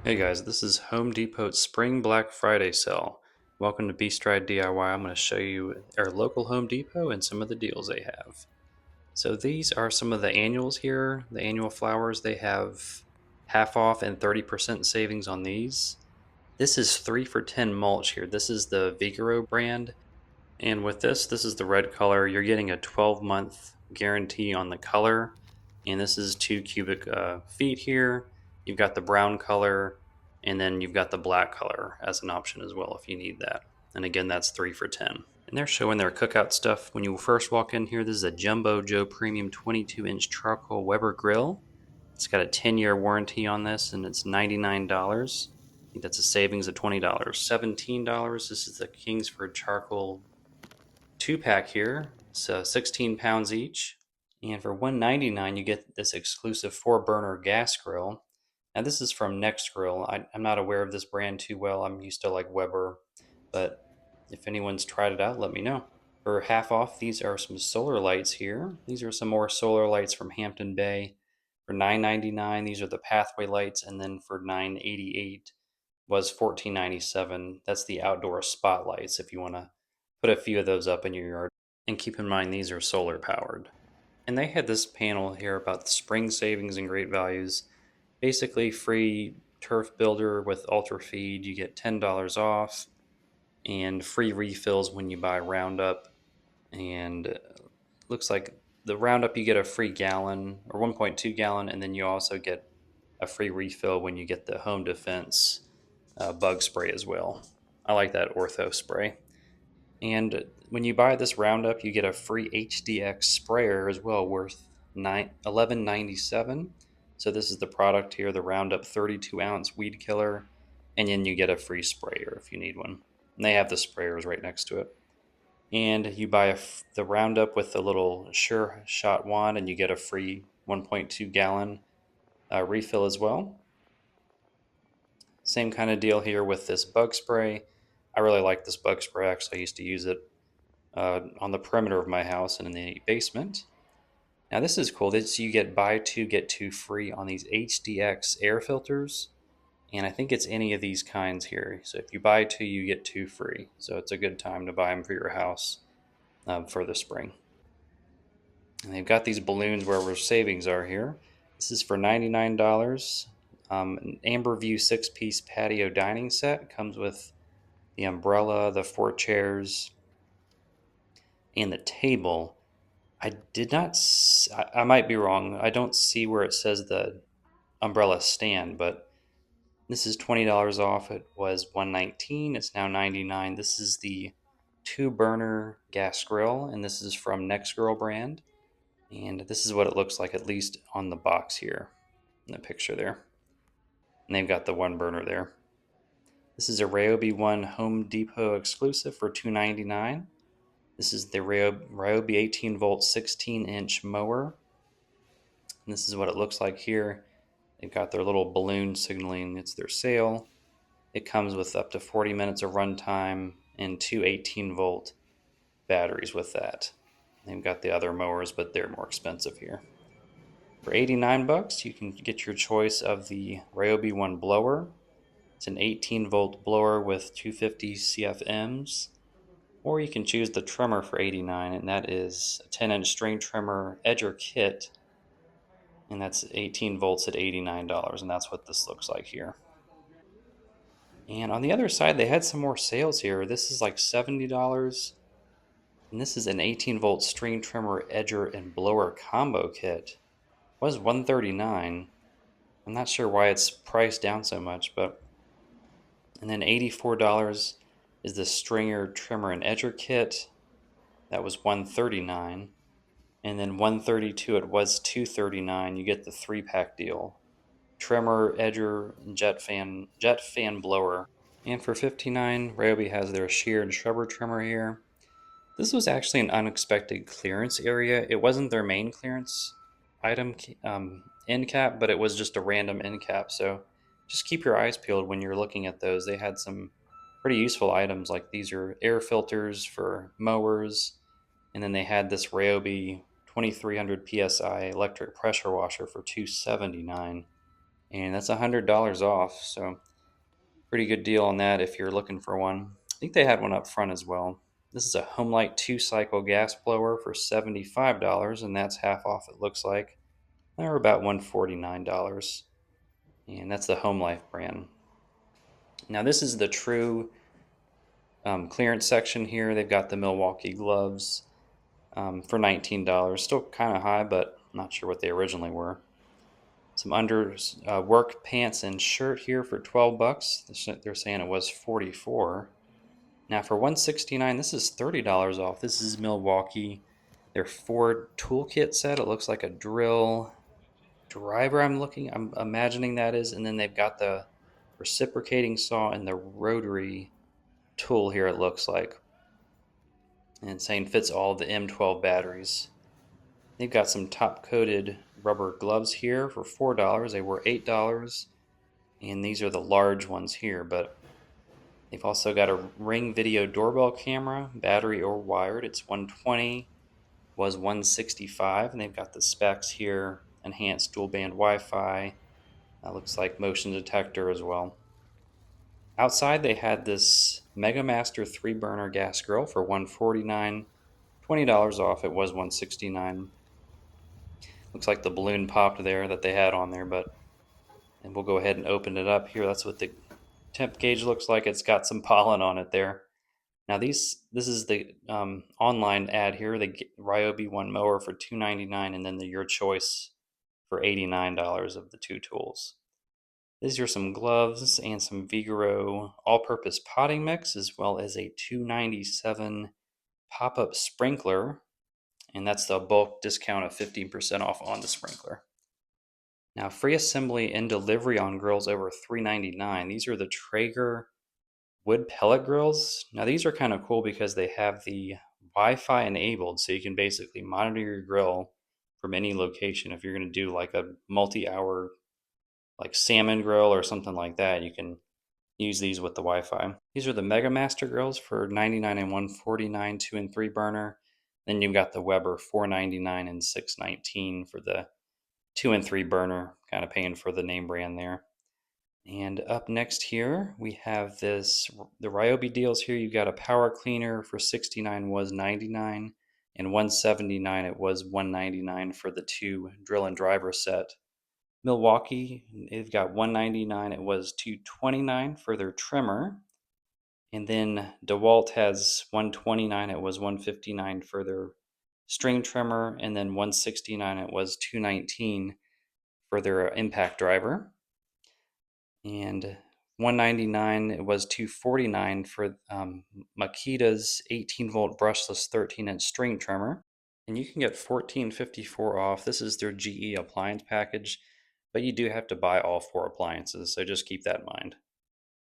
Hey guys, this is Home Depot's Spring Black Friday sale. Welcome to Beast Ride DIY. I'm going to show you our local Home Depot and some of the deals they have. So these are some of the annuals here. The annual flowers, they have half off and 30% savings on these. This is 3 for 10 mulch here. This is the Vigoro brand. And with this is the red color. You're getting a 12-month guarantee on the color. And this is 2 cubic feet here. You've got the brown color, and then you've got the black color as an option as well if you need that. And again, that's 3 for 10. And they're showing their cookout stuff. When you first walk in here, this is a Jumbo Joe Premium 22-inch charcoal Weber grill. It's got a 10-year warranty on this, and it's $99. I think that's a savings of $20. $17. This is the Kingsford charcoal 2-pack here. So 16 pounds each. And for $199, you get this exclusive 4-burner gas grill. Now this is from Next Grill. I'm not aware of this brand too well. I'm used to like Weber, but if anyone's tried it out, let me know. For half off, these are some solar lights here. These are some more solar lights from Hampton Bay. For $9.99, these are the pathway lights, and then for $9.88 was $14.97. That's the outdoor spotlights if you want to put a few of those up in your yard. And keep in mind, these are solar powered. And they had this panel here about the spring savings and great values. Basically, free turf builder with ultra feed. You get $10 off and free refills when you buy Roundup. And looks like the Roundup, you get a free gallon or 1.2 gallon, and then you also get a free refill when you get the Home Defense bug spray as well. I like that Ortho spray. And when you buy this Roundup, you get a free HDX sprayer as well, worth $11.97. So this is the product here, the Roundup 32-ounce weed killer, and then you get a free sprayer if you need one. And they have the sprayers right next to it. And you buy the Roundup with the little Sure Shot wand, and you get a free 1.2 gallon refill as well. Same kind of deal here with this bug spray. I really like this bug spray. Actually, I used to use it on the perimeter of my house and in the basement. Now this is cool. This you get buy two get two free on these HDX air filters, and I think it's any of these kinds here. So if you buy two, you get two free. So it's a good time to buy them for your house for the spring. And they've got these balloons where savings are here. This is for $99. An Amber View 6-piece patio dining set comes with the umbrella, the 4 chairs, and the table. I did not. I might be wrong. I don't see where it says the umbrella stand, but this is $20 off. It was $119. It's now $99. This is the 2-burner gas grill, and this is from Next Grill brand. And this is what it looks like, at least on the box here, in the picture there. And they've got the 1 burner there. This is a Ryobi One Home Depot exclusive for $299. This is the Ryobi 18-volt 16-inch mower. And this is what it looks like here. They've got their little balloon signaling it's their sale. It comes with up to 40 minutes of runtime and two 18-volt batteries with that. They've got the other mowers, but they're more expensive here. For $89, you can get your choice of the Ryobi One blower. It's an 18-volt blower with 250 CFMs. Or you can choose the trimmer for $89, and that is a 10-inch string trimmer edger kit, and that's 18 volts at $89, and that's what this looks like here. And on the other side, they had some more sales here. This is like $70, and this is an 18-volt string trimmer edger and blower combo kit. It was $139. I'm not sure why it's priced down so much, but and then $84 is the stringer trimmer and edger kit. That was $139. And then 132, it was $239. You get the 3-pack deal. Trimmer, edger, and jet fan blower. And for $59, Ryobi has their shear and shrubber trimmer here. This was actually an unexpected clearance area. It wasn't their main clearance item end cap, but it was just a random end cap. So just keep your eyes peeled when you're looking at those. They had some pretty useful items, like these are air filters for mowers, and then they had this Ryobi 2300 psi electric pressure washer for $279. and that's $100 off. So pretty good deal on that if you're looking for one. I think they had one up front as well. This is a Homelight 2-cycle gas blower for $75, and that's half off, it looks like. They're about $149, and that's the Home Life brand. Now, this is the true clearance section here. They've got the Milwaukee gloves for $19. Still kind of high, but not sure what they originally were. Some under work pants and shirt here for $12. They're saying it was 44. Now for 169, this is $30 off. This is Milwaukee. Their Ford toolkit set. It looks like a drill driver. I'm imagining that is, and then they've got the reciprocating saw and the rotary tool here. It looks like, and it's saying fits all the M12 batteries. They've got some top coated rubber gloves here for $4. They were $8, and these are the large ones here, but they've also got a Ring video doorbell camera, battery or wired. It's 120, was 165, and they've got the specs here: enhanced dual band Wi-Fi. Looks like motion detector as well. Outside, they had this Mega Master 3-burner gas grill for $149, $20 off. It was $169. Looks like the balloon popped there that they had on there, but and we'll go ahead and open it up here. That's what the temp gauge looks like. It's got some pollen on it there. Now this is the online ad here. The Ryobi one mower for $299, and then the Your Choice for $89 of the two tools. These are some gloves and some Vigoro all-purpose potting mix, as well as a $297 pop-up sprinkler, and that's the bulk discount of 15% off on the sprinkler. Now, free assembly and delivery on grills over $399. These are the Traeger wood pellet grills. Now, these are kind of cool because they have the Wi-Fi enabled, so you can basically monitor your grill from any location. If you're going to do like a multi-hour like salmon grill or something like that, you can use these with the Wi-Fi. These are the Mega Master grills for $99 and $149, 2 and 3 burner. Then you've got the Weber $499 and $619 for the 2 and 3 burner, kind of paying for the name brand there. And up next here, we have the Ryobi deals here. You got a power cleaner for $69, was $99, and $179, it was $199 for the 2 drill and driver set. Milwaukee, they've got $199, it was $229 for their trimmer. And then DeWalt has $129, it was $159 for their string trimmer, and then $169, it was $219 for their impact driver. And $199, it was $249 for Makita's 18-volt brushless 13-inch string trimmer. And you can get $14.54 off. This is their GE appliance package, but you do have to buy all 4 appliances, so just keep that in mind.